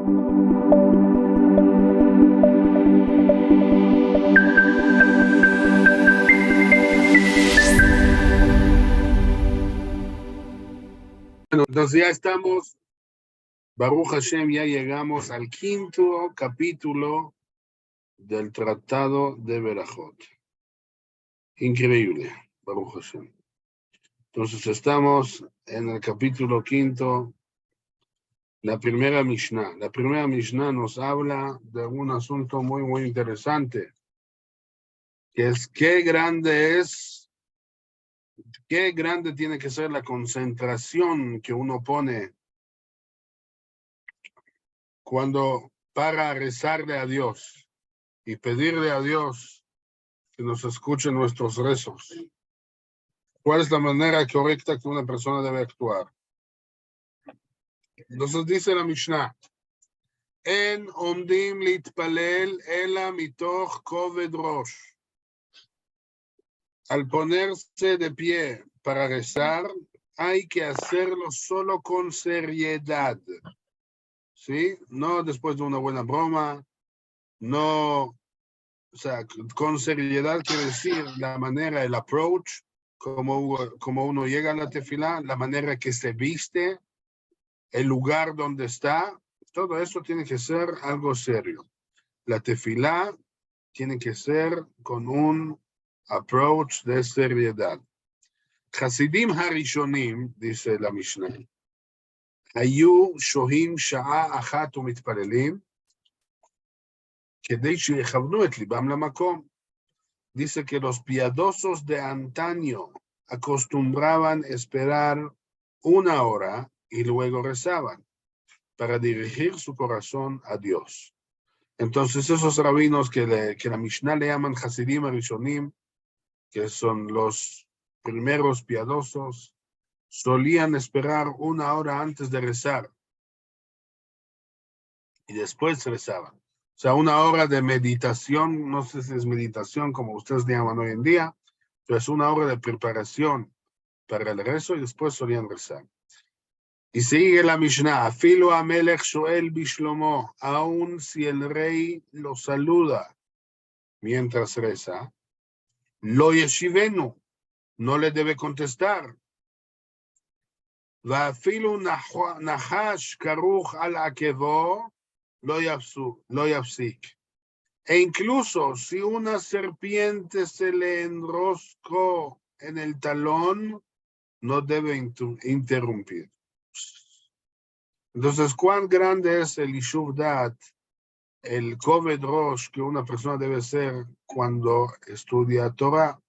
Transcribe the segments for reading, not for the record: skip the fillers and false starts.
Bueno, entonces ya estamos, Baruch Hashem, ya llegamos al quinto capítulo del Tratado de Berajot. Increíble, Baruch Hashem. Entonces estamos en el capítulo quinto, la primera Mishnah. La primera Mishnah nos habla de un asunto muy, muy interesante, que es qué grande tiene que ser la concentración que uno pone cuando para rezarle a Dios y pedirle a Dios que nos escuche nuestros rezos. ¿Cuál es la manera correcta que una persona debe actuar? Entonces dice la Mishnah, En omdim litpalel ela mitoch koved rosh. Al ponerse de pie para rezar, hay que hacerlo solo con seriedad. ¿Sí? No después de una buena broma, no, o sea, con seriedad quiere decir la manera, el approach, como uno llega a la tefilá, la manera que se viste, el lugar donde está, todo eso tiene que ser algo serio. La tefilá tiene que ser con un approach de seriedad. Hasidim harishonim, dice la Mishnah, היו שוהים שעה אחת ומתפללים, כדי שיכוונו את ליבם למקום. Dice que los piadosos de antaño acostumbraban esperar 1 hora y luego rezaban para dirigir su corazón a Dios. Entonces esos rabinos que la Mishnah le llaman Hasidim Arishonim, que son los primeros piadosos, solían esperar 1 hora antes de rezar y después rezaban. O sea, 1 hora de meditación, no sé si es meditación como ustedes llaman hoy en día, pero es 1 hora de preparación para el rezo y después solían rezar. Y sigue la Mishnah, Afilo Amelech Shoel Bishlomo, aun si el rey lo saluda mientras reza, lo yeshivenu, no le debe contestar. Va'afilu nahash karuch al akevo, lo yafsik. E incluso si una serpiente se le enroscó en el talón, no debe interrumpir. Entonces, ¿cuán grande es el Yishuv Dat, el Koved Rosh que una persona debe ser cuando estudia Torah?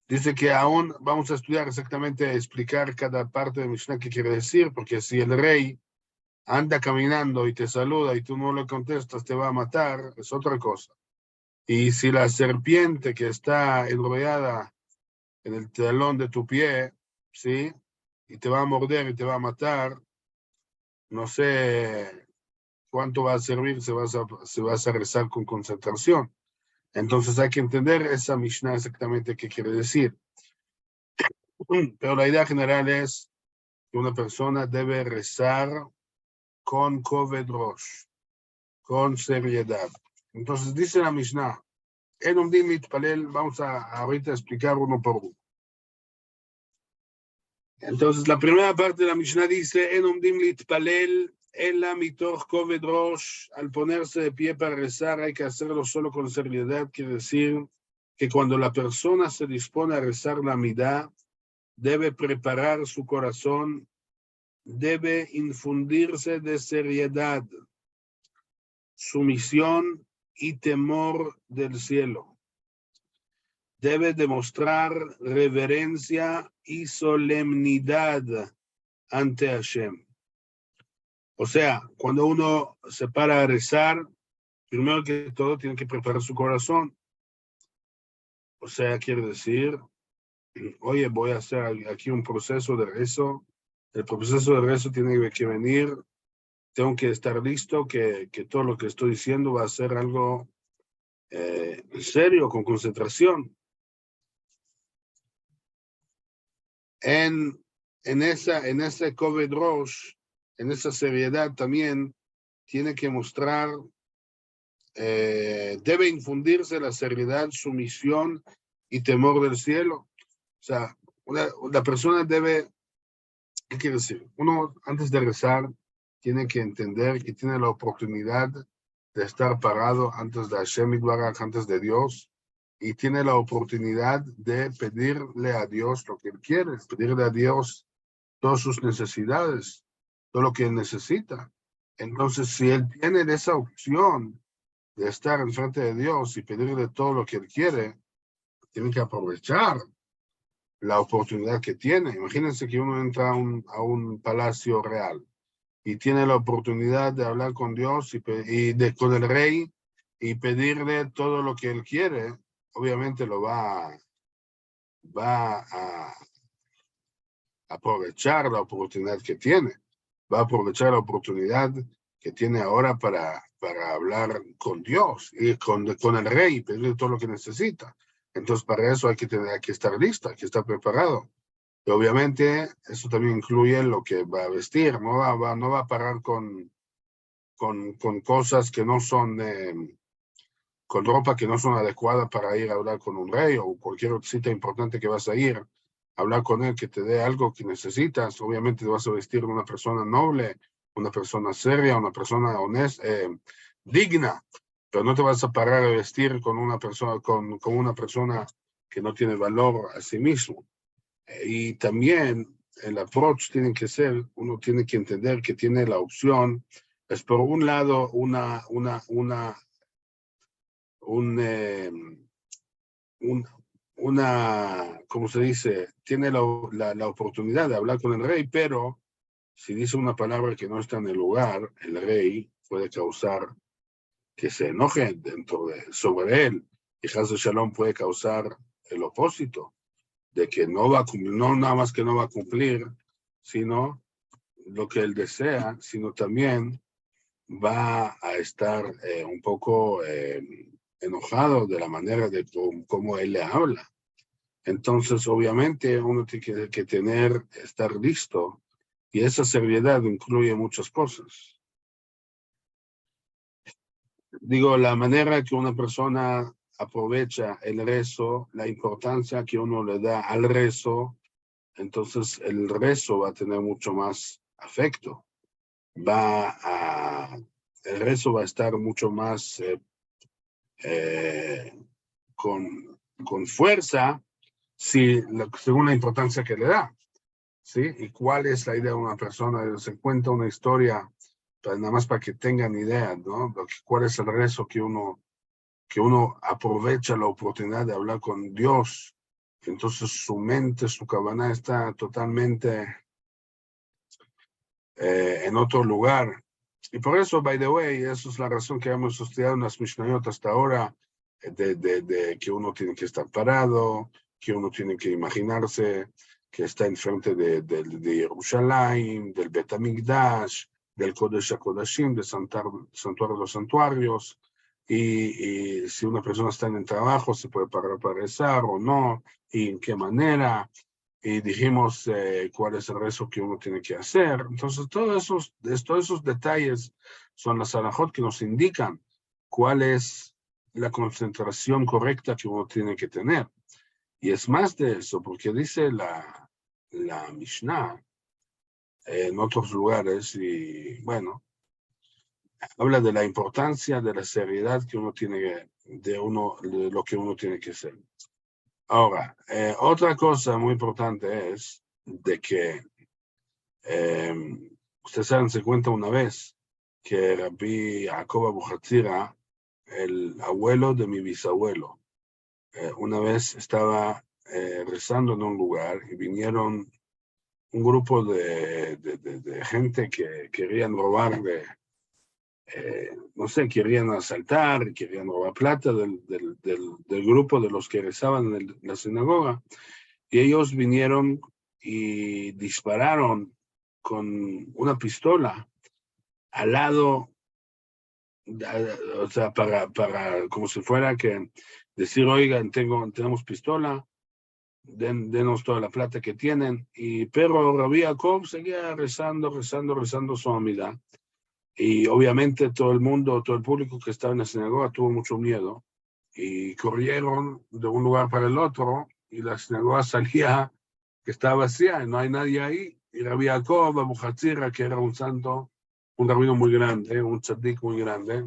Dice que aún vamos a estudiar exactamente, explicar cada parte de Mishnah que quiere decir, porque si el rey anda caminando y te saluda y tú no le contestas, te va a matar, es otra cosa. Y si la serpiente que está enrollada en el talón de tu pie, ¿sí? Y te va a morder y te va a matar, no sé cuánto va a servir si vas a rezar con concentración. Entonces hay que entender esa Mishnah exactamente qué quiere decir. Pero la idea general es que una persona debe rezar con koved rosh, con seriedad. Entonces dice la Mishnah, en omdim mitpalel, vamos a ahorita explicar uno por uno. Entonces la primera parte de la Mishnah dice, en omdim mitpalel, ela mitoch koved rosh, al ponerse de pie para rezar hay que hacerlo solo con seriedad, quiere decir que cuando la persona se dispone a rezar la midá, debe preparar su corazón, debe infundirse de seriedad, sumisión y temor del cielo. Debe demostrar reverencia y solemnidad ante Hashem. O sea, cuando uno se para a rezar, primero que todo tiene que preparar su corazón. O sea, quiere decir, oye, voy a hacer aquí un proceso de rezo. El proceso de rezo tiene que venir, tengo que estar listo, que todo lo que estoy diciendo va a ser algo serio, con concentración. En ese Koved Rosh, en esa seriedad también, tiene que mostrar, debe infundirse la seriedad, sumisión y temor del cielo. O sea, la persona debe, ¿qué quiere decir? Uno, antes de rezar, tiene que entender que tiene la oportunidad de estar parado antes de Hashem Yitbaraj, antes de Dios, y tiene la oportunidad de pedirle a Dios lo que él quiere, pedirle a Dios todas sus necesidades, todo lo que él necesita. Entonces, si él tiene esa opción de estar enfrente de Dios y pedirle todo lo que él quiere, tiene que aprovechar la oportunidad que tiene. Imagínense que uno entra a un palacio real y tiene la oportunidad de hablar con Dios con el rey y pedirle todo lo que él quiere. Obviamente lo va a aprovechar la oportunidad que tiene. Va a aprovechar la oportunidad que tiene ahora para hablar con Dios y con el rey y pedirle todo lo que necesita. Entonces, para eso hay que estar listo, hay que estar preparado. Y obviamente, eso también incluye lo que va a vestir. No va a parar con cosas que no son, con ropa que no son adecuadas para ir a hablar con un rey o cualquier cita importante que vas a ir. Hablar con él, que te dé algo que necesitas. Obviamente te vas a vestir de una persona noble, una persona seria, una persona honesta, digna, pero no te vas a parar a vestir con una persona, con una persona que no tiene valor a sí mismo. Y también el approach tiene que ser, uno tiene que entender que tiene la opción, es por un lado ¿cómo se dice? Tiene la oportunidad de hablar con el rey, pero si dice una palabra que no está en el lugar, el rey puede causar que se enoje sobre él, y Haz de Shalom puede causar el opósito, de que no va a cumplir, no nada más que no va a cumplir, sino lo que él desea, sino también va a estar un poco enojado de la manera de cómo él le habla. Entonces, obviamente, uno tiene que estar listo, y esa seriedad incluye muchas cosas. Digo, la manera que una persona aprovecha el rezo, la importancia que uno le da al rezo, entonces el rezo va a tener mucho más afecto. El rezo va a estar mucho más con fuerza, según la importancia que le da, ¿sí? ¿Y cuál es la idea de una persona? Se cuenta una historia, nada más para que tengan idea, ¿no? ¿Cuál es el rezo que uno aprovecha la oportunidad de hablar con Dios? Entonces su mente, su cabana está totalmente en otro lugar. Y por eso, by the way, eso es la razón que hemos estudiado en las Mishnayot hasta ahora, de que uno tiene que estar parado, que uno tiene que imaginarse que está enfrente de Jerusalén, del Bet HaMikdash, del Kodesh HaKodashim, del Santuario de los Santuarios, y si una persona está en el trabajo, se puede parar para rezar o no, y en qué manera. Y dijimos cuál es el rezo que uno tiene que hacer. Entonces, todos esos detalles son las halajot que nos indican cuál es la concentración correcta que uno tiene que tener. Y es más de eso, porque dice la Mishnah en otros lugares, y bueno, habla de la importancia de la seriedad que uno tiene, de lo que uno tiene que hacer. Ahora, otra cosa muy importante es de que ustedes saben, se cuenta una vez que Rabbi Jacob Abuhatzira, el abuelo de mi bisabuelo, una vez estaba rezando en un lugar y vinieron un grupo de gente que querían robarle, no sé, querían asaltar, querían robar plata del grupo de los que rezaban en la sinagoga. Y ellos vinieron y dispararon con una pistola al lado, o sea, para como si fuera que decir, oigan, tenemos pistola, denos toda la plata que tienen. Pero Rabbi Jacob seguía rezando su amidad. Y obviamente todo el mundo, todo el público que estaba en la sinagoga tuvo mucho miedo y corrieron de un lugar para el otro y la sinagoga salía que estaba vacía y no hay nadie ahí. Y Rabbi Jacob Abu Hatzira, que era un santo, un rabino muy grande, un tzaddik muy grande,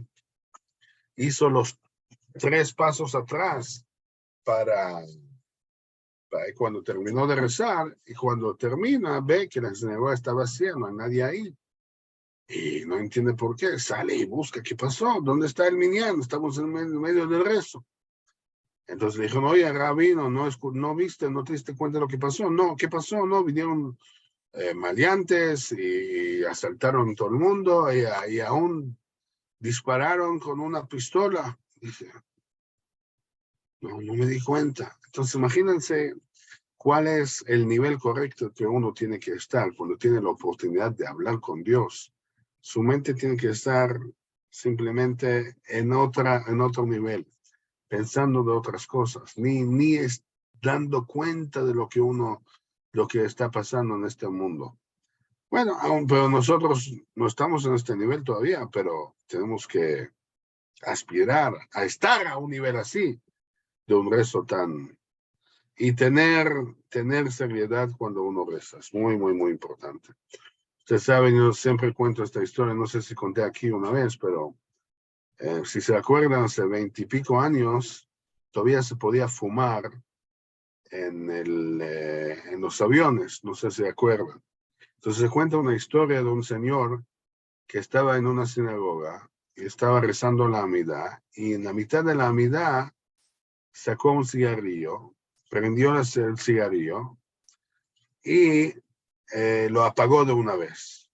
hizo los 3 pasos atrás para cuando terminó de rezar, y cuando termina ve que la sinagoga está vacía, no hay nadie ahí. Y no entiende por qué, sale y busca, ¿qué pasó? ¿Dónde está el minyan? Estamos en medio del rezo. Entonces le dijeron, oye, rabino, no viste, no te diste cuenta de lo que pasó. No, ¿qué pasó? No, vinieron maleantes y asaltaron todo el mundo y aún dispararon con una pistola. Dice, no me di cuenta. Entonces imagínense cuál es el nivel correcto que uno tiene que estar cuando tiene la oportunidad de hablar con Dios. Su mente tiene que estar simplemente en otro nivel, pensando de otras cosas, ni es dando cuenta de lo que está pasando en este mundo. Bueno, pero nosotros no estamos en este nivel todavía, pero tenemos que aspirar a estar a un nivel así, de un rezo tan... Y tener seriedad cuando uno reza, es muy, muy, muy importante. Ustedes saben, yo siempre cuento esta historia, no sé si conté aquí una vez, pero si se acuerdan, hace 20 y pico años, todavía se podía fumar en los aviones, no sé si se acuerdan. Entonces se cuenta una historia de un señor que estaba en una sinagoga y estaba rezando la amidá, y en la mitad de la amidá sacó un cigarrillo, prendió el cigarrillo y lo apagó de una vez.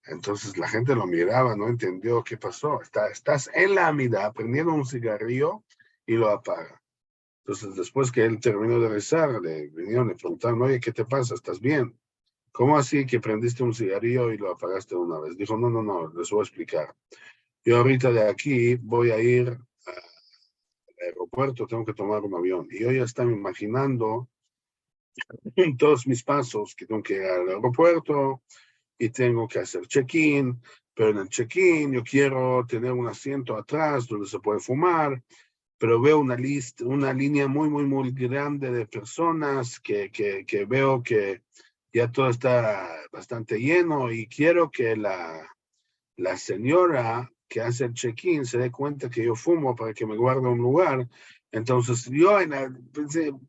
Entonces la gente lo miraba, no entendió qué pasó. Estás en la amidá prendiendo un cigarrillo y lo apaga. Entonces después que él terminó de rezar, le vinieron y preguntaron, oye, ¿qué te pasa? ¿Estás bien? ¿Cómo así que prendiste un cigarrillo y lo apagaste de una vez? Dijo, no, les voy a explicar. Yo ahorita de aquí voy a ir al aeropuerto, tengo que tomar un avión. Y yo ya estaba imaginando todos mis pasos, que tengo que ir al aeropuerto y tengo que hacer check-in, pero en el check-in yo quiero tener un asiento atrás donde se puede fumar, pero veo una línea muy, muy, muy grande de personas que veo que ya todo está bastante lleno y quiero que la señora que hace el check-in se dé cuenta que yo fumo para que me guarde un lugar. Entonces yo en el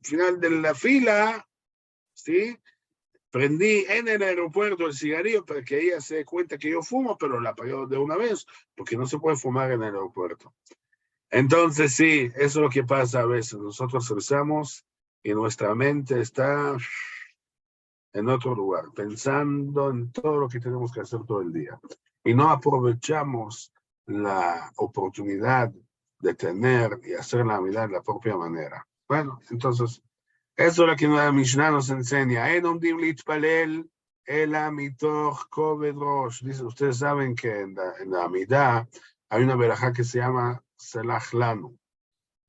final de la fila, ¿sí? Prendí en el aeropuerto el cigarrillo para que ella se dé cuenta que yo fumo, pero la apagué de una vez, porque no se puede fumar en el aeropuerto. Entonces, sí, eso es lo que pasa a veces. Nosotros rezamos y nuestra mente está en otro lugar, pensando en todo lo que tenemos que hacer todo el día. Y no aprovechamos la oportunidad de tener y hacer la vida de la propia manera. Bueno, entonces, eso es lo que la Mishnah nos enseña. Dice, ustedes saben que en la Amidá hay una verajá que se llama Selach Lanu.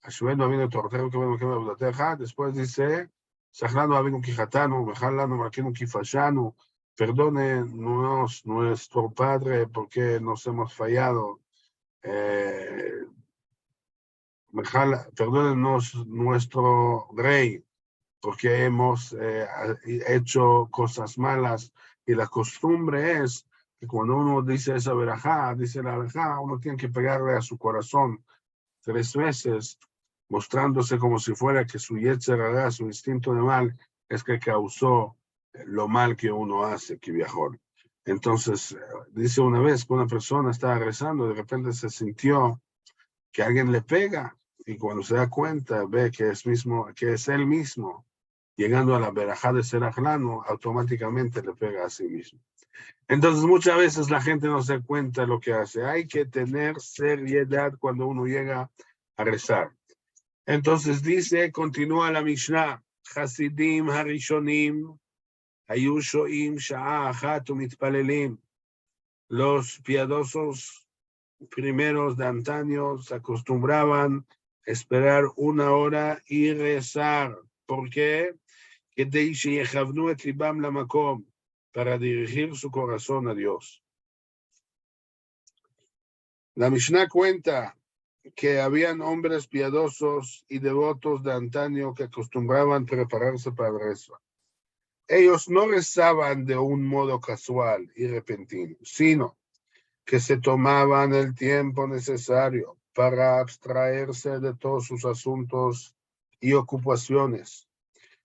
Ashvenu avinu tortero que bueno después dice, Sachlanu avinu kijatanu, Mechalanu marquenu kifashanu, perdónenos nuestro Padre porque nos hemos fallado. Perdónenos nuestro Rey porque hemos hecho cosas malas. Y la costumbre es que cuando uno dice esa verajá, dice la verajá, uno tiene que pegarle a su corazón 3 veces, mostrándose como si fuera que su yetzer hará, su instinto de mal, es que causó lo mal que uno hace, que viajó. Entonces, dice una vez que una persona estaba rezando, de repente se sintió que alguien le pega, y cuando se da cuenta, ve que es él mismo, llegando a la verajá de Serajlano, automáticamente le pega a sí mismo. Entonces, muchas veces la gente no se da cuenta de lo que hace. Hay que tener seriedad cuando uno llega a rezar. Entonces dice, continúa la Mishnah, Hasidim Harishonim, Ayushoim Sha'a Achat Umitpalelim. Los piadosos primeros de antaño se acostumbraban a esperar 1 hora y rezar. ¿Por qué? Para dirigir su corazón a Dios. La Mishnah cuenta que habían hombres piadosos y devotos de antaño que acostumbraban prepararse para el rezo. Ellos no rezaban de un modo casual y repentino, sino que se tomaban el tiempo necesario para abstraerse de todos sus asuntos y ocupaciones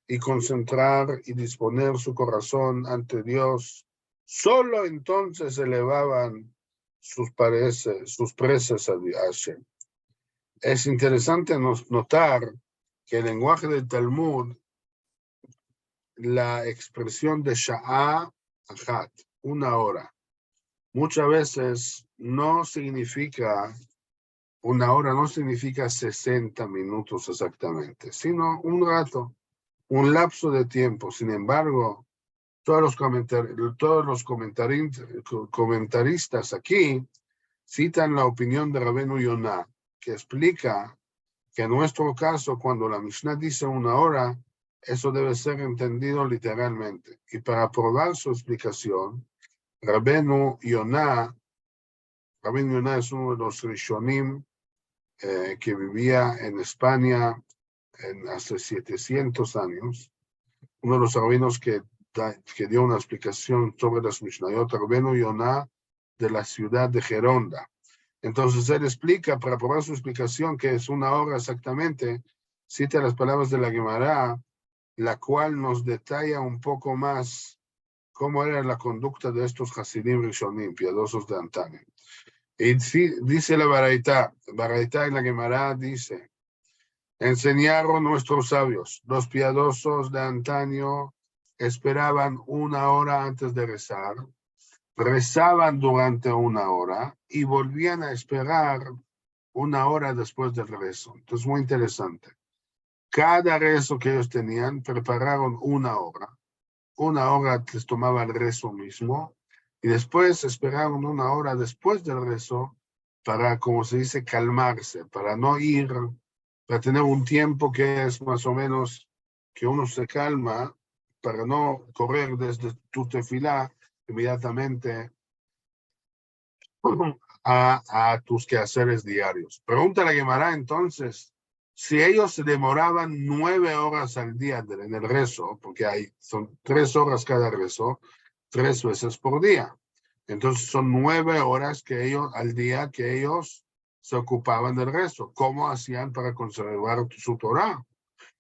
y concentrar y disponer su corazón ante Dios. Solo entonces elevaban sus preces a Hashem. Es interesante notar que el lenguaje del Talmud, la expresión de Sha'ah Achat, una hora, muchas veces no significa, una hora no significa 60 minutos exactamente, sino un rato, un lapso de tiempo. Sin embargo, todos los comentaristas aquí citan la opinión de Rabenu Yonah, que explica que en nuestro caso, cuando la Mishnah dice una hora, eso debe ser entendido literalmente. Y para probar su explicación, Rabenu Yonah es uno de los Rishonim que vivía en España hace 700 años, uno de los rabinos que dio una explicación sobre las Mishnayot, Rabenu Yonah de la ciudad de Geronda. Entonces él explica, para probar su explicación, que es una hora exactamente, cita las palabras de la Gemara, la cual nos detalla un poco más cómo era la conducta de estos Hasidim Rishonim, piadosos de antaño. Y dice la Baraitá en la Gemara dice, enseñaron nuestros sabios, los piadosos de antaño esperaban una hora antes de rezar, rezaban durante una hora y volvían a esperar una hora después del rezo. Entonces, muy interesante. Cada rezo que ellos tenían, prepararon una hora. Una hora les tomaba el rezo mismo y después esperaron una hora después del rezo para, como se dice, calmarse, para no ir, para tener un tiempo que es más o menos que uno se calma, para no correr desde tu tefilá inmediatamente a tus quehaceres diarios. Pregunta la Gemara entonces, si ellos se demoraban 9 horas al día en el rezo, porque son 3 horas cada rezo, 3 veces por día. Entonces son 9 horas al día que ellos se ocupaban del rezo. ¿Cómo hacían para conservar su Torah?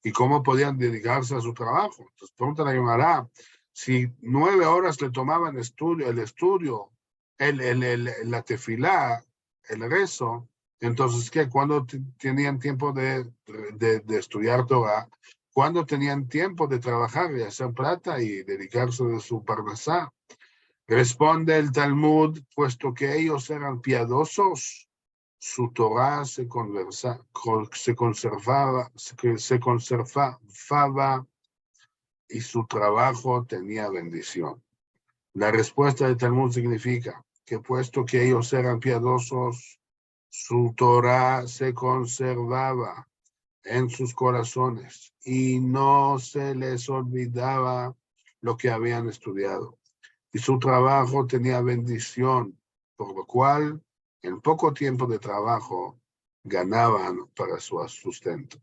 ¿Y cómo podían dedicarse a su trabajo? Entonces pregunta la Gemara, si 9 horas le tomaban el estudio, la tefilá, el rezo, entonces, ¿qué? ¿Cuándo tenían tiempo de estudiar Torah? ¿Cuándo tenían tiempo de trabajar y hacer plata y dedicarse a su parnasá? Responde el Talmud, puesto que ellos eran piadosos, su Torah se conservaba y su trabajo tenía bendición. La respuesta del Talmud significa que puesto que ellos eran piadosos, su Torah se conservaba en sus corazones y no se les olvidaba lo que habían estudiado. Y su trabajo tenía bendición, por lo cual en poco tiempo de trabajo ganaban para su sustento.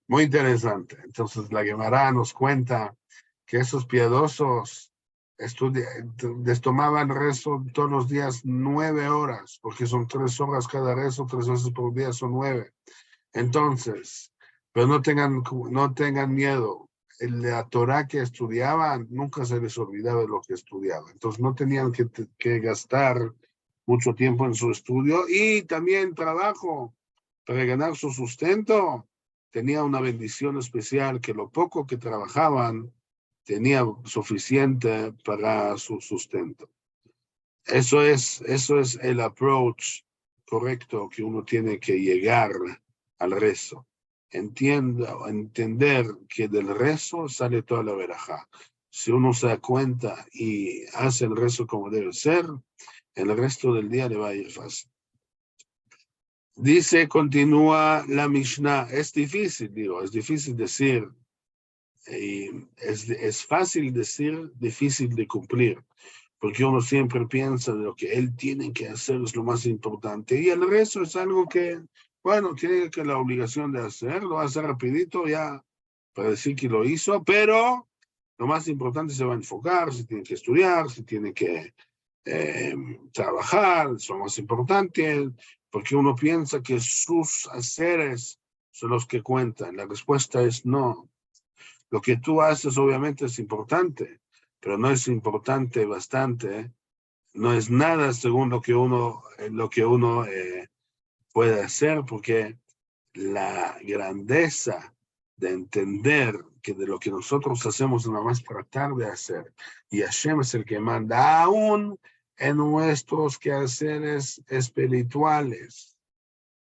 Muy interesante. Entonces la Gemara nos cuenta que esos piadosos les tomaban rezo todos los días 9 horas, porque son 3 horas cada rezo, 3 veces por día son 9. Entonces, pero no tengan miedo. La Torah que estudiaban nunca se les olvidaba de lo que estudiaban. Entonces no tenían que gastar mucho tiempo en su estudio y también trabajo para ganar su sustento. Tenía una bendición especial que lo poco que trabajaban tenía suficiente para su sustento. Eso es el approach correcto que uno tiene que llegar al rezo. Entender que del rezo sale toda la verajá. Si uno se da cuenta y hace el rezo como debe ser, el resto del día le va a ir fácil. Dice, continúa la Mishnah, es difícil decir, es fácil decir, difícil de cumplir. porque uno siempre piensa de lo que él tiene que hacer es lo más importante, y el resto es algo que, bueno, tiene que la obligación de hacer, lo hace rapidito ya para decir que lo hizo, pero lo más importante se va a enfocar, se tiene que estudiar, se tiene que trabajar, es lo más importante, porque uno piensa que sus haceres son los que cuentan. La respuesta es no. Lo que tú haces obviamente es importante, pero no es importante bastante, no es nada según lo que uno puede hacer, porque la grandeza de entender que de lo que nosotros hacemos nada más tratar de hacer, y Hashem es el que manda aún en nuestros quehaceres espirituales.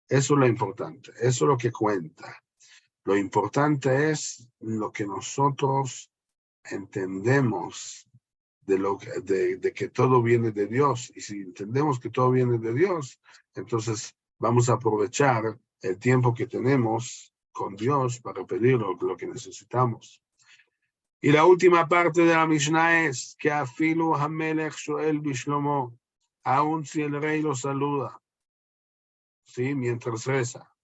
Eso es lo importante, eso es lo que cuenta. Lo importante es lo que nosotros entendemos de que todo viene de Dios. Y si entendemos que todo viene de Dios, entonces vamos a aprovechar el tiempo que tenemos con Dios para pedir lo que necesitamos. Y la última parte de la Mishnah es que afilu hamelech shoel bishlomo, aun si el rey lo saluda, ¿sí? Mientras reza,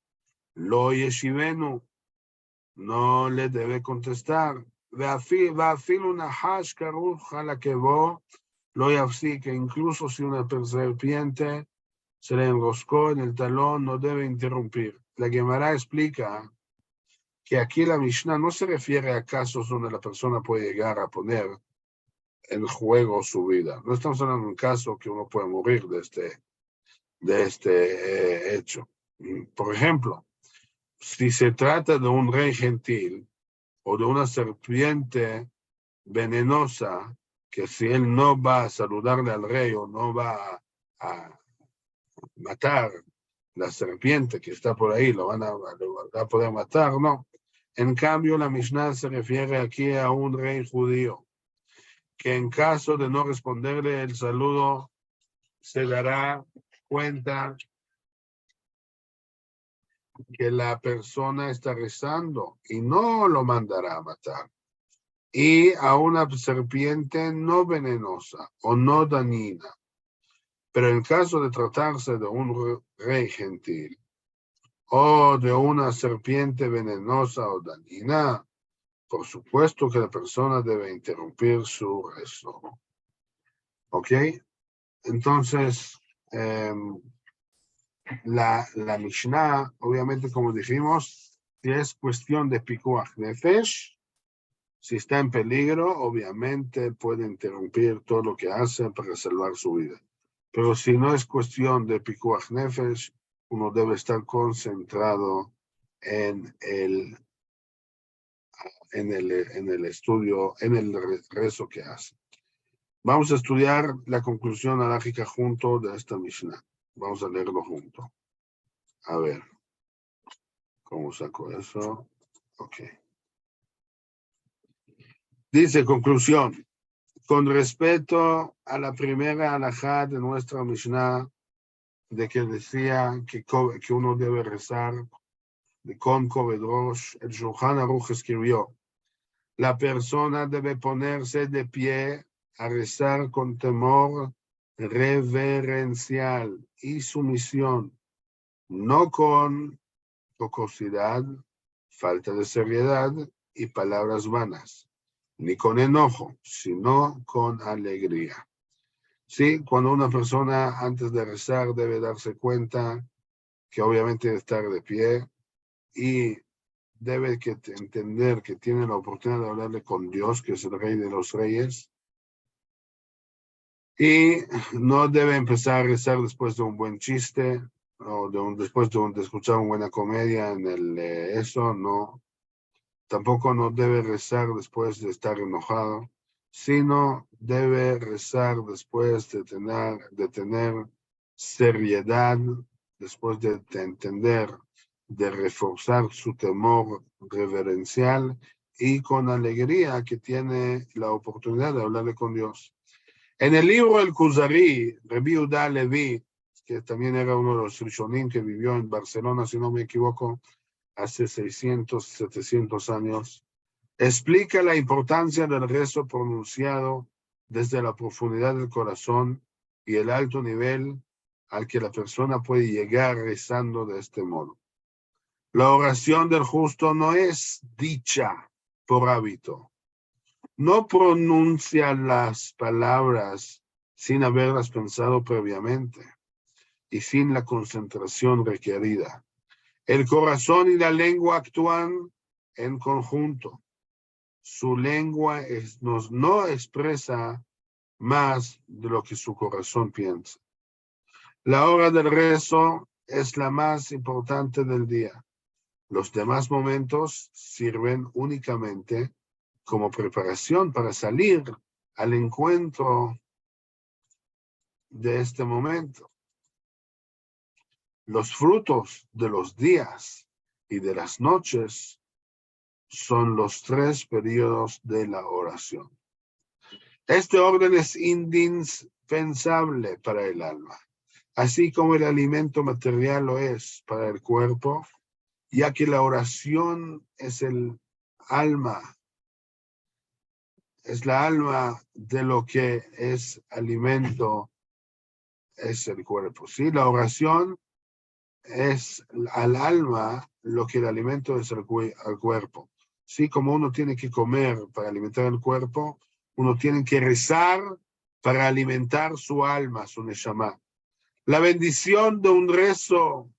lo yeshivenu, no le debe contestar. Veafilu nahash karuch halakebo, lo yafsi, que incluso si una serpiente se le enroscó en el talón, no debe interrumpir. La Gemara explica que aquí la Mishnah no se refiere a casos donde la persona puede llegar a poner en juego su vida. No estamos hablando de un caso que uno puede morir de este hecho. Por ejemplo, si se trata de un rey gentil o de una serpiente venenosa, que si él no va a saludarle al rey o no va a matar la serpiente que está por ahí, lo va a poder matar, no. En cambio, la Mishnah se refiere aquí a un rey judío, que en caso de no responderle el saludo, se dará cuenta que la persona está rezando y no lo mandará a matar. Y a una serpiente no venenosa o no dañina. Pero en caso de tratarse de un rey gentil o de una serpiente venenosa o dañina, por supuesto que la persona debe interrumpir su rezo. ¿Ok? Entonces, la Mishnah, obviamente, como dijimos, si es cuestión de pikuach nefesh, si está en peligro, obviamente puede interrumpir todo lo que hace para salvar su vida. Pero si no es cuestión de pikuach nefesh, uno debe estar concentrado en el estudio, en el rezo que hace. Vamos a estudiar la conclusión alágica junto de esta Mishnah. Vamos a leerlo junto. A ver, ¿cómo saco eso? Ok. Dice, conclusión. Con respecto a la primera alajá de nuestra Mishnah, de que decía que uno debe rezar con Koved Rosh, el Shulchan Aruch escribió, la persona debe ponerse de pie a rezar con temor reverencial y sumisión, no con jocosidad, falta de seriedad y palabras vanas, ni con enojo, sino con alegría. Sí, cuando una persona antes de rezar debe darse cuenta que obviamente debe estar de pie y debe entender que tiene la oportunidad de hablarle con Dios, que es el Rey de los Reyes, y no debe empezar a rezar después de un buen chiste o después de escuchar una buena comedia en eso, no. Tampoco no debe rezar después de estar enojado, sino debe rezar después de tener seriedad, después de entender, de reforzar su temor reverencial y con alegría que tiene la oportunidad de hablarle con Dios. En el libro El Kuzari, Rabbi Yehuda Levi, que también era uno de los Rishonim que vivió en Barcelona, si no me equivoco, hace 600, 700 años, explica la importancia del rezo pronunciado desde la profundidad del corazón y el alto nivel al que la persona puede llegar rezando de este modo. La oración del justo no es dicha por hábito. No pronuncia las palabras sin haberlas pensado previamente y sin la concentración requerida. El corazón y la lengua actúan en conjunto. Su lengua no expresa más de lo que su corazón piensa. La hora del rezo es la más importante del día. Los demás momentos sirven únicamente como preparación para salir al encuentro de este momento. Los frutos de los días y de las noches son los 3 periodos de la oración. Este orden es indispensable para el alma, así como el alimento material lo es para el cuerpo, ya que la oración es el alma. Es la alma de lo que es alimento, es el cuerpo. ¿Sí? La oración es al alma lo que el alimento es al cuerpo. Sí, como uno tiene que comer para alimentar el cuerpo, uno tiene que rezar para alimentar su alma, su neshama. La bendición de un rezo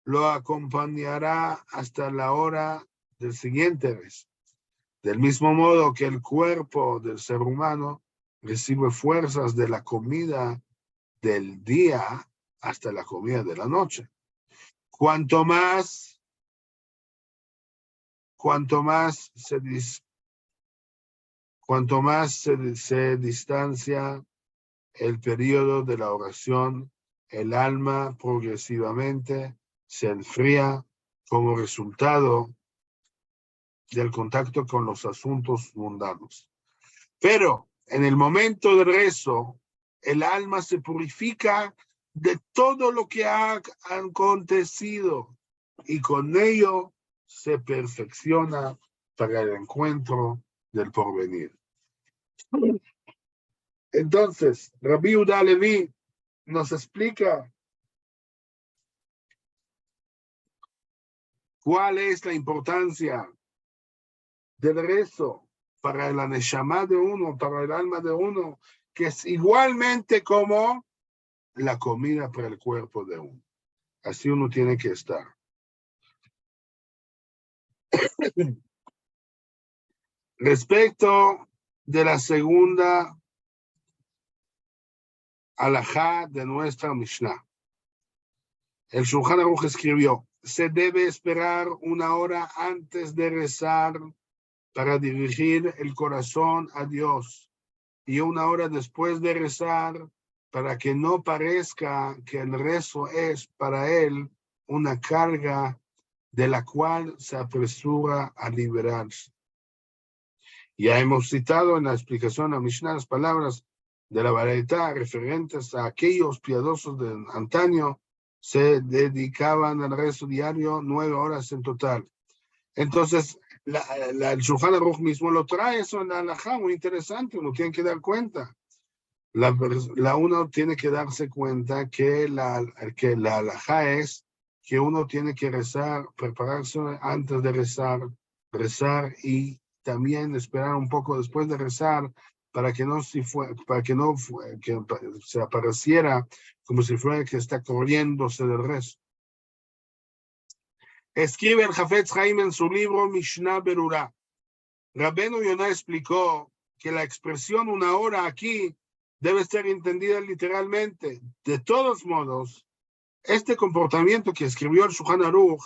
lo acompañará hasta la hora del siguiente rezo. Del mismo modo que el cuerpo del ser humano recibe fuerzas de la comida del día hasta la comida de la noche. Cuanto más se distancia el periodo de la oración, el alma progresivamente se enfría como resultado del contacto con los asuntos mundanos. Pero en el momento del rezo, el alma se purifica de todo lo que ha acontecido y con ello se perfecciona para el encuentro del porvenir. Entonces, Rabbi Yehuda Leví nos explica cuál es la importancia del rezo para la neshama de uno, para el alma de uno, que es igualmente como la comida para el cuerpo de uno. Así uno tiene que estar. Respecto de la segunda alajá de nuestra Mishnah, el Shulchan Aruch escribió: se debe esperar 1 hora antes de rezar para dirigir el corazón a Dios y 1 hora después de rezar para que no parezca que el rezo es para él una carga de la cual se apresura a liberarse. Ya hemos citado en la explicación a Mishnah las palabras de la Baraita referentes a aquellos piadosos de antaño se dedicaban al rezo diario 9 horas en total. Entonces, el Shulchan Aruch mismo lo trae eso en la halajá, muy interesante, uno tiene que dar cuenta. Uno tiene que darse cuenta que la halajá es que uno tiene que rezar, prepararse antes de rezar y también esperar un poco después de rezar para que no se apareciera como si fuera que está corriéndose del rezo. Escribe el Hafetz Haim en su libro Mishnah Berurah. Rabbeinu Yonah explicó que la expresión 1 hora aquí debe ser entendida literalmente. De todos modos, este comportamiento que escribió el Shulchan Aruch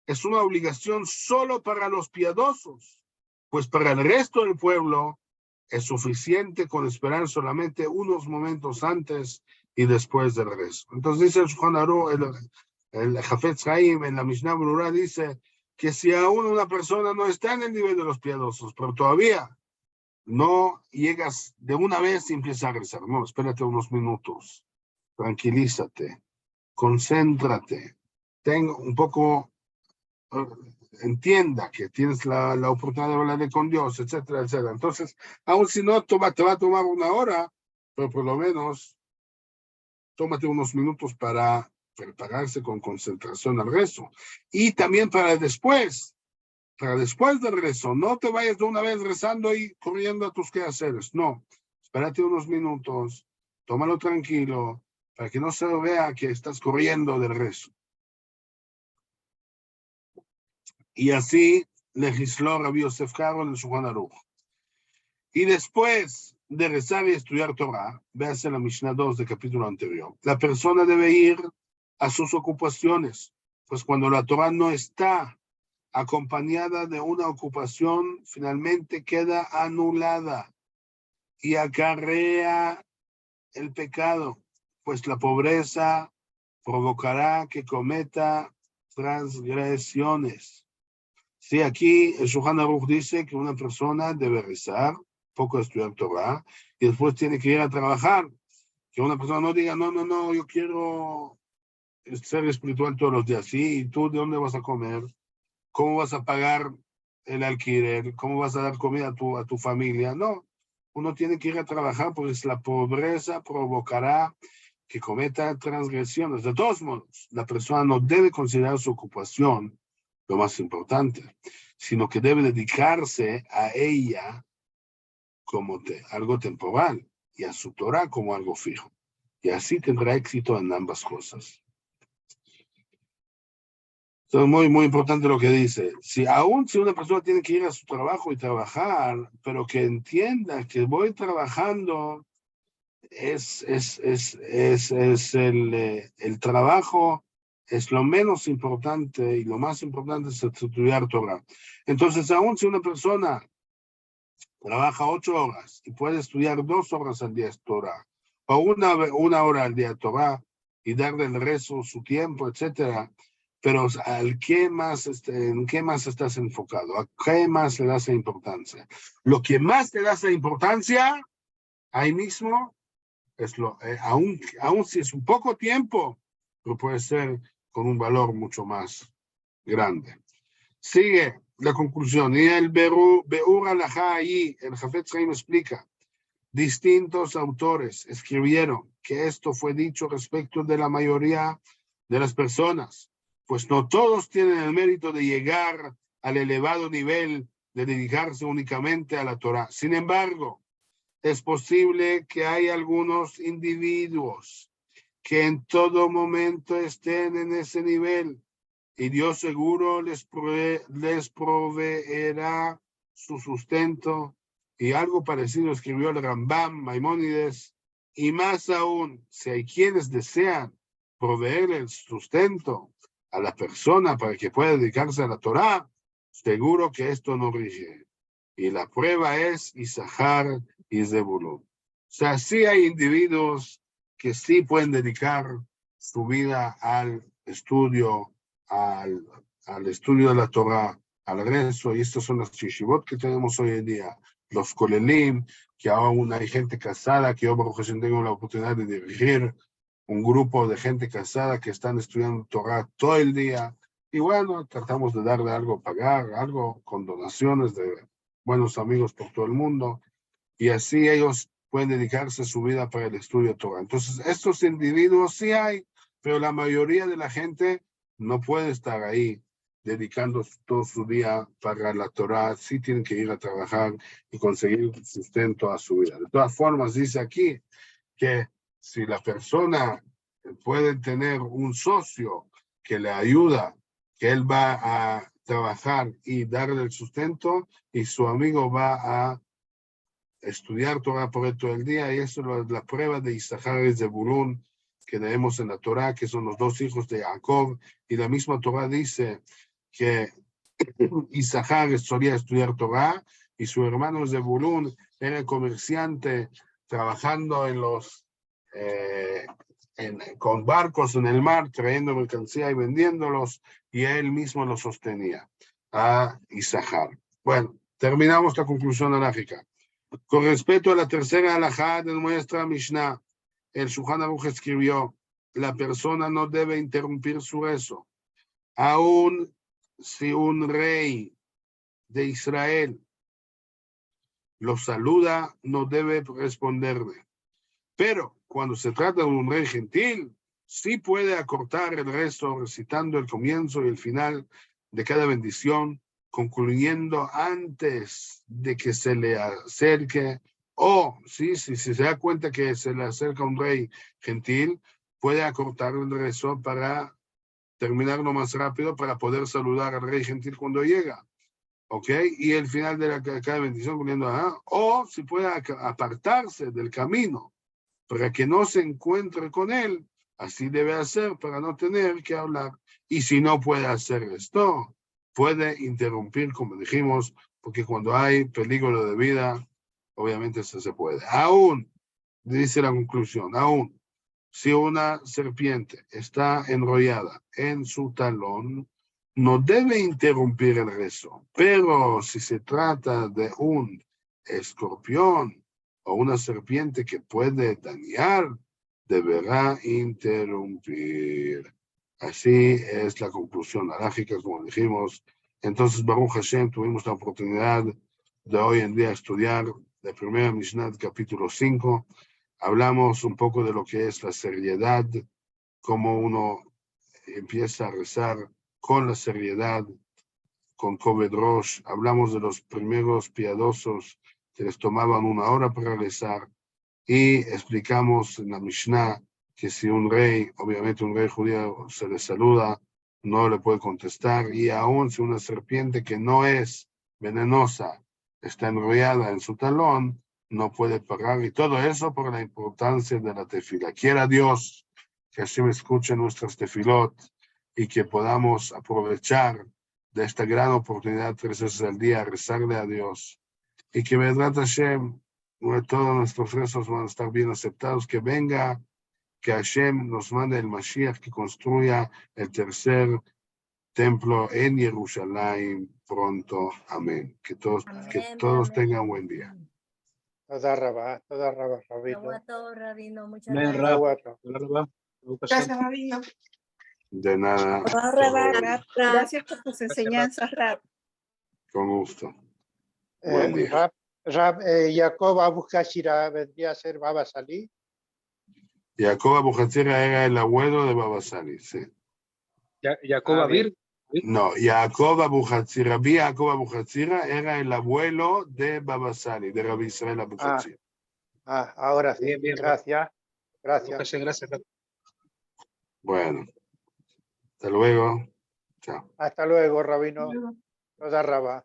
es una obligación solo para los piadosos, pues para el resto del pueblo es suficiente con esperar solamente unos momentos antes y después del rezo. Entonces dice el Shulchan Aruch, el Hafetz Haim en la Mishnah Berurah dice que si aún una persona no está en el nivel de los piadosos, pero todavía no llegas de una vez y empiezas a rezar. No, espérate unos minutos, tranquilízate, concéntrate, ten un poco entienda que tienes la oportunidad de hablar con Dios, etcétera, etcétera. Entonces, aun si no te va a tomar una hora, pero por lo menos tómate unos minutos para prepararse con concentración al rezo. Y también para después del rezo, no te vayas de una vez rezando y corriendo a tus quehaceres. No, espérate unos minutos, tómalo tranquilo, para que no se vea que estás corriendo del rezo. Y así legisló Rabbi Yosef Karo en el Shulchan Aruch. Y después de rezar y estudiar Torah, véase la Mishnah 2 del capítulo anterior, la persona debe ir a sus ocupaciones, pues cuando la Torah no está acompañada de una ocupación, finalmente queda anulada y acarrea el pecado, pues la pobreza provocará que cometa transgresiones. Sí, aquí el Shulchan Aruch dice que una persona debe rezar, poco estudiar Torah, y después tiene que ir a trabajar. Que una persona no diga, no, yo quiero ser espiritual todos los días. Sí, ¿y tú de dónde vas a comer? ¿Cómo vas a pagar el alquiler? ¿Cómo vas a dar comida a tu familia? No, uno tiene que ir a trabajar, pues la pobreza provocará que cometa transgresiones. De todos modos, la persona no debe considerar su ocupación lo más importante, sino que debe dedicarse a ella como algo temporal y a su Torah como algo fijo. Y así tendrá éxito en ambas cosas. Esto es muy, muy importante lo que dice. Aún si una persona tiene que ir a su trabajo y trabajar, pero que entienda que voy trabajando, el trabajo es lo menos importante y lo más importante es estudiar Torah. Entonces, aún si una persona trabaja 8 horas y puede estudiar 2 horas al día Torah, o una hora al día Torah, y darle el rezo, su tiempo, etcétera, pero ¿en qué más estás enfocado? ¿A qué más le das la importancia? Lo que más te das la importancia, ahí mismo, aún si es un poco tiempo, pero puede ser con un valor mucho más grande. Sigue la conclusión. Y el Beur Alajá ahí, el Jafetz Chaim explica, distintos autores escribieron que esto fue dicho respecto de la mayoría de las personas, pues no todos tienen el mérito de llegar al elevado nivel de dedicarse únicamente a la Torah. Sin embargo, es posible que hay algunos individuos que en todo momento estén en ese nivel y Dios seguro les proveerá su sustento. Y algo parecido escribió el Rambam, Maimónides, y más aún, si hay quienes desean proveer el sustento a la persona para que pueda dedicarse a la Torah, seguro que esto no rige. Y la prueba es Isahar y Zebulun. O sea, sí hay individuos que sí pueden dedicar su vida al estudio, al estudio de la Torah, al rezo, y estas son las yeshivot que tenemos hoy en día, los kolelim, que aún hay gente casada, que yo, Baruch Hashem, tengo la oportunidad de dirigir un grupo de gente casada que están estudiando Torah todo el día, y bueno, tratamos de darle algo, pagar algo con donaciones de buenos amigos por todo el mundo, y así ellos pueden dedicarse su vida para el estudio de Torah. Entonces, estos individuos sí hay, pero la mayoría de la gente no puede estar ahí dedicando todo su día para la Torah, sí tienen que ir a trabajar y conseguir sustento a su vida. De todas formas, dice aquí que si la persona puede tener un socio que le ayuda, que él va a trabajar y darle el sustento, y su amigo va a estudiar Torah por todo el día, y eso es la prueba de Isahar y Zebulun que leemos en la Torah, que son los dos hijos de Jacob, y la misma Torah dice que Isahar solía estudiar Torah, y su hermano Zebulun era comerciante, trabajando con barcos en el mar, trayendo mercancía y vendiéndolos, y él mismo los sostenía a Isahar. Bueno, terminamos la conclusión alágica. Con respecto a la tercera alajá de nuestra Mishnah, el Shulchan Aruch escribió, la persona no debe interrumpir su rezo, aún si un rey de Israel lo saluda, no debe responderle. Pero cuando se trata de un rey gentil, sí puede acortar el resto recitando el comienzo y el final de cada bendición, concluyendo antes de que se le acerque, o si se da cuenta que se le acerca un rey gentil, puede acortar el resto para terminarlo más rápido para poder saludar al rey gentil cuando llega. ¿Ok? Y el final de cada bendición poniendo, o si puede apartarse del camino para que no se encuentre con él, así debe hacer para no tener que hablar. Y si no puede hacer esto, puede interrumpir, como dijimos, porque cuando hay peligro de vida, obviamente eso se puede. Aún, dice la conclusión, aún, si una serpiente está enrollada en su talón, no debe interrumpir el rezo. Pero si se trata de un escorpión o una serpiente que puede dañar, deberá interrumpir. Así es la conclusión alágica, como dijimos. Entonces, Baruch Hashem, tuvimos la oportunidad de hoy en día estudiar la primera Mishnah, capítulo 5. Hablamos un poco de lo que es la seriedad, cómo uno empieza a rezar con la seriedad, con Koved Rosh. Hablamos de los primeros piadosos que les tomaban 1 hora para rezar. Y explicamos en la Mishnah que si un rey, obviamente un rey judío, se le saluda, no le puede contestar. Y aún si una serpiente que no es venenosa está enrollada en su talón, no puede pagar. Y todo eso por la importancia de la tefila. Quiera Dios que así me escuche nuestras tefilot y que podamos aprovechar de esta gran oportunidad 3 veces al día, rezarle a Dios. Y que Bedrat Hashem, todos nuestros rezos van a estar bien aceptados. Que venga, que Hashem nos mande el Mashiach que construya el tercer templo en Jerusalén pronto. Amén. Que todos Amén. tengan buen día. Toda Rabá, Rabino. Aguato, Rabino, muchas Amén, gracias. Rab. Aguato. Rab. Gracias, Rabino. De nada. Gracias por tus enseñanzas, Rab. Con gusto. Buen día. Rab, Jacob Abu Hashira vendría a ser Baba Salí. Jacob Abu Hatzira era el abuelo de Baba Sali, sí. Jacob Abir. No, Jacob Abu Hatzira, Rabbi Jacob Abu Hatzira era el abuelo de Baba Sali, de Rabbi Israel Abu Hatzira. Ahora sí. Bien, bien. Gracias. Gracias, Rab. Bueno, hasta luego. Chao. Hasta luego, Rabino. Toda Rabá.